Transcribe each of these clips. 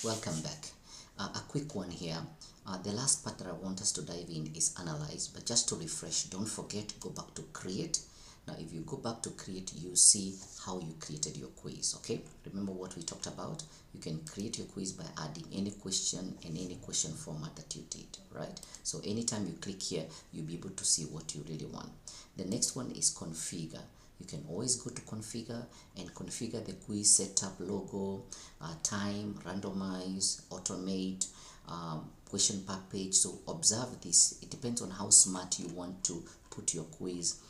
Welcome back. A quick one here. The last part that I want us to dive in is analyze, but just to refresh, don't forget, go back to create. Now, if you go back to create, you see how you created your quiz, okay? Remember what we talked about? You can create your quiz by adding any question in any question format that you did, right? So anytime you click here, you'll be able to see what you really want. The next one is configure. You can always go to configure and configure the quiz setup, logo, time, randomize, automate, question per page. So observe this. It depends on how smart you want to put your quiz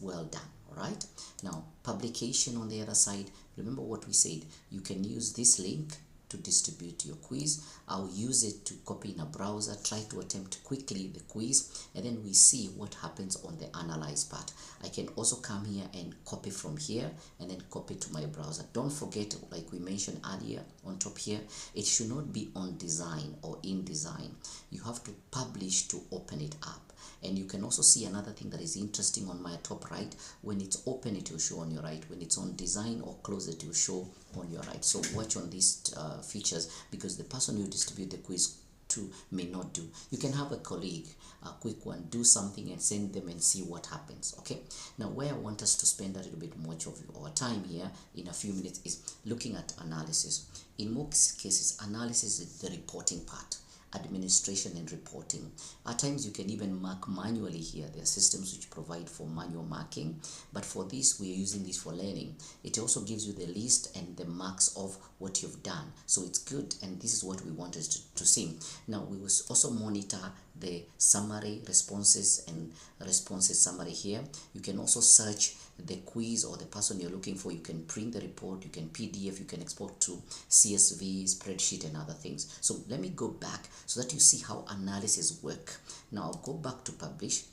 well done. All right, now publication on the other side. Remember what we said, you can use this link to distribute your quiz. I'll use it to copy in a browser, try to attempt quickly the quiz, and then we see what happens on the analyze part. I can also come here and copy from here and then copy to my browser. Don't forget, like we mentioned earlier on top here, it should not be on design or in design. You have to publish to open it up. And you can also see another thing that is interesting on my top right. When it's open, it will show on your right. When it's on design or close, it will show on your right. So watch on these features, because the person you distribute the quiz to may not do. You can have a colleague, a quick one, do something and send them and see what happens. Okay, now where I want us to spend a little bit much of our time here in a few minutes is looking at analysis. In most cases, analysis is the reporting part, administration and reporting. At times you can even mark manually here. There are systems which provide for manual marking, but for this we are using this for learning. It also gives you the list and the marks of what you've done, so it's good, and this is what we wanted to see. Now we will also monitor the summary responses and responses summary here. You can also search the quiz or the person you're looking for. You can print the report, you can PDF, you can export to CSV, spreadsheet, and other things. So let me go back so that you see how analysis work. Now I'll go back to publish,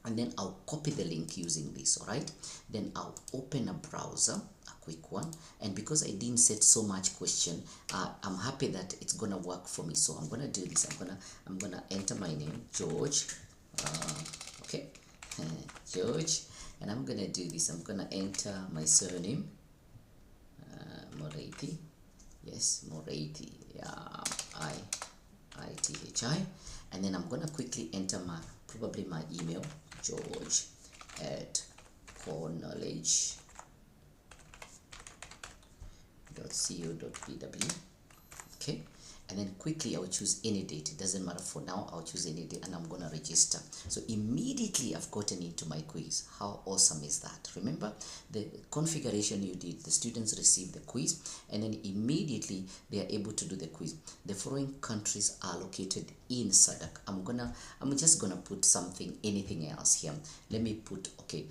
and then I'll copy the link using this. All right, then I'll open a browser, a quick one, and because I didn't set so much question, I'm happy that it's gonna work for me. So I'm gonna do this. I'm gonna enter my name, George. Okay, George, and I'm gonna do this. I'm gonna enter my surname, Moretti. Yes, Moretti. I-T-H-I, and then I'm gonna quickly enter probably my email, george@corknowledge.co.pw. okay, and then quickly I will choose any date. It doesn't matter for now. I'll choose any date, and I'm gonna register. So immediately I've gotten into my quiz. How awesome is that? Remember the configuration you did, the students receive the quiz, and then immediately they are able to do the quiz. The following countries are located in SADC. I'm just gonna put something, anything else here. Let me put, okay,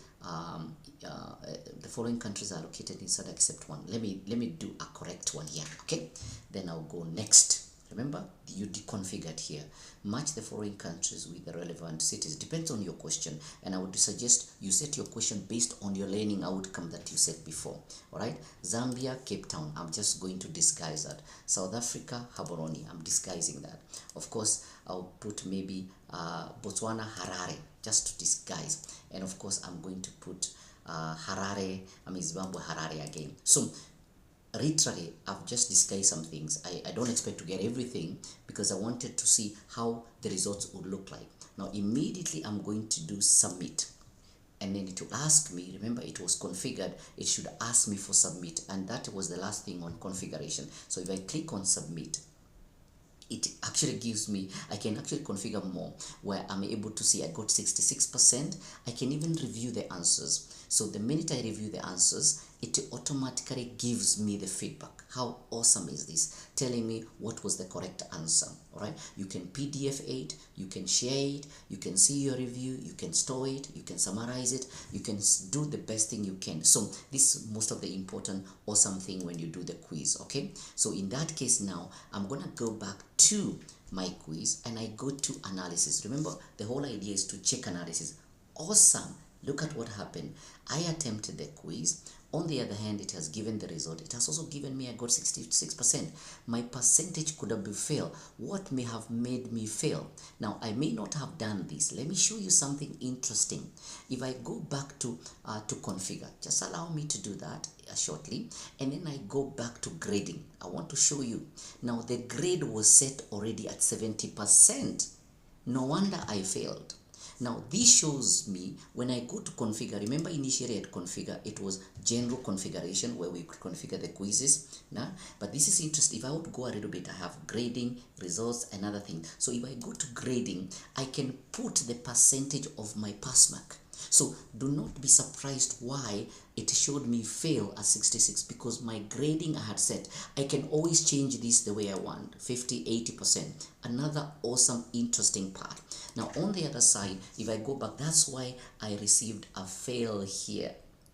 the following countries are located in SADC except one. Let me do a correct one here. Okay, then I'll go next. Remember, you deconfigured here. Match the following countries with the relevant cities. Depends on your question, and I would suggest you set your question based on your learning outcome that you set before. All right, Zambia, Cape Town. I'm just going to disguise that. South Africa, Gaborone. I'm disguising that. Of course, I'll put maybe Botswana, Harare, just to disguise. And of course, I'm going to put Harare, Zimbabwe, Harare again. So literally I've just disguised some things. I don't expect to get everything, because I wanted to see how the results would look like. Now immediately I'm going to do submit, and then it will ask me, remember it was configured, it should ask me for submit, and that was the last thing on configuration. So if I click on submit, it actually gives me, I can actually configure more, where I'm able to see I got 66%. I can even review the answers. So the minute I review the answers, it automatically gives me the feedback. How awesome is this? Telling me what was the correct answer. All right, you can PDF it, you can share it, you can see your review, you can store it, you can summarize it, you can do the best thing you can. So this is most of the important awesome thing when you do the quiz. Okay, so in that case, now I'm gonna go back to my quiz and I go to analysis. Remember, the whole idea is to check analysis. Awesome. Look at what happened. I attempted the quiz. On the other hand, it has given the result. It has also given me I got 66%. My percentage could have been fail. What may have made me fail? Now, I may not have done this. Let me show you something interesting. If I go back to configure, just allow me to do that shortly, and then I go back to grading. I want to show you. Now, the grade was set already at 70%. No wonder I failed. Now this shows me when I go to configure, remember initially at configure it was general configuration where we could configure the quizzes now, but this is interesting. If I would go a little bit, I have grading, results, another thing. So if I go to grading, I can put the percentage of my pass mark. So do not be surprised why it showed me fail at 66, because my grading I had set. I can always change this the way I want, 50, 80%. Another awesome, interesting part. Now on the other side, if I go back, that's why I received a fail here.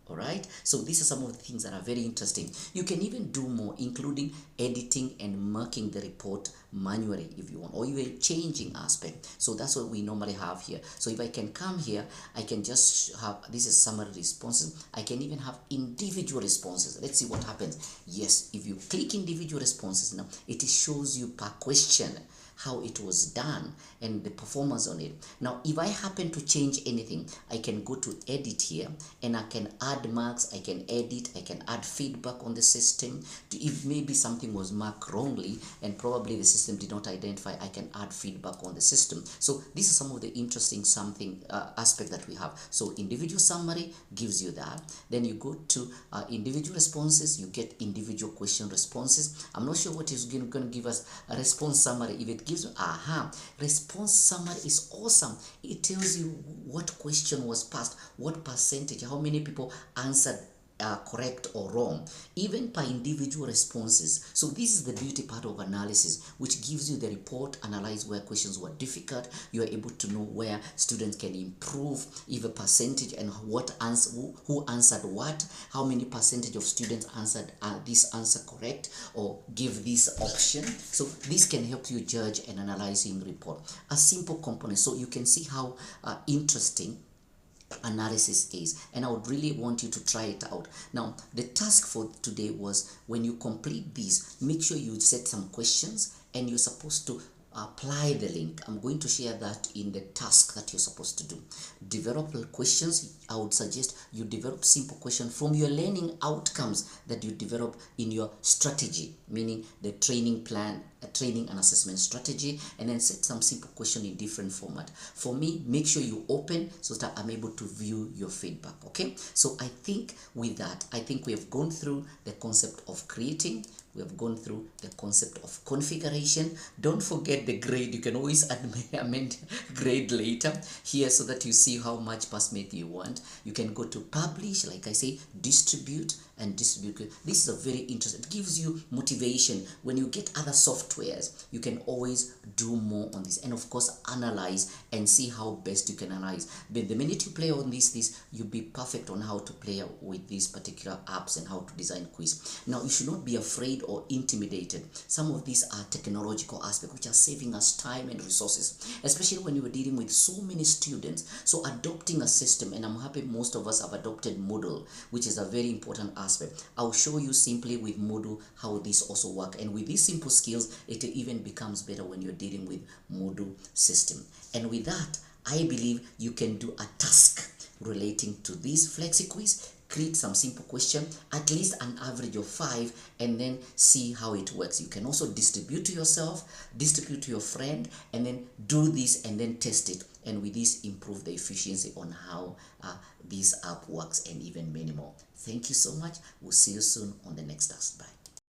All right, so these are some of the things that are very interesting. You can even do more, including editing and marking the report manually if you want, or even changing aspect. So that's what we normally have here. So if I can come here, I can just have, this is summary responses. I can even have individual responses. Let's see what happens. Yes, if you click individual responses now, it shows you per question how it was done and the performance on it. Now if I happen to change anything, I can go to edit here and I can add marks, I can edit, I can add feedback on the system. If maybe something was marked wrongly and probably the system did not identify, I can add feedback on the system. So these are some of the interesting aspect that we have. So individual summary gives you that. Then you go to individual responses, you get individual question responses. I'm not sure what is going to give us a response summary. If it gives you response summary is awesome. It tells you what question was passed, what percentage, how many people answered correct or wrong, even by individual responses. So this is the beauty part of analysis, which gives you the report, analyze where questions were difficult. You are able to know where students can improve, if a percentage, and what answer, who answered what, how many percentage of students answered this answer correct, or give this option. So this can help you judge and analyzing report. A simple component, so you can see how interesting analysis is, and I would really want you to try it out. Now the task for today was, when you complete this, make sure you set some questions and you're supposed to apply the link. I'm going to share that in the task that you're supposed to do. Develop questions. I would suggest you develop simple questions from your learning outcomes that you develop in your strategy, meaning the training plan, a training and assessment strategy, and then set some simple question in different format. For me, make sure you open so that I'm able to view your feedback. Okay, so I think with that, I think we have gone through the concept of creating. We have gone through the concept of configuration. Don't forget the grade. You can always amend grade later here so that you see how much passmate you want. You can go to publish, like I say, distribute and distribute. This is a very interesting, it gives you motivation. When you get other softwares, you can always do more on this, and of course analyze and see how best you can analyze. But the minute you play on this you'll be perfect on how to play with these particular apps and how to design quiz. Now you should not be afraid or intimidated. Some of these are technological aspects which are saving us time and resources, especially when you are dealing with so many students. So adopting a system, and I'm happy most of us have adopted Moodle, which is a very important aspect. I'll show you simply with Moodle how this also works, and with these simple skills it even becomes better when you're dealing with Moodle system. And with that, I believe you can do a task relating to this flexi quiz. Create some simple question, at least an average of 5, and then see how it works. You can also distribute to yourself, distribute to your friend, and then do this and then test it, and with this improve the efficiency on how this app works, and even many more. Thank you so much. We'll see you soon on the next task. Bye.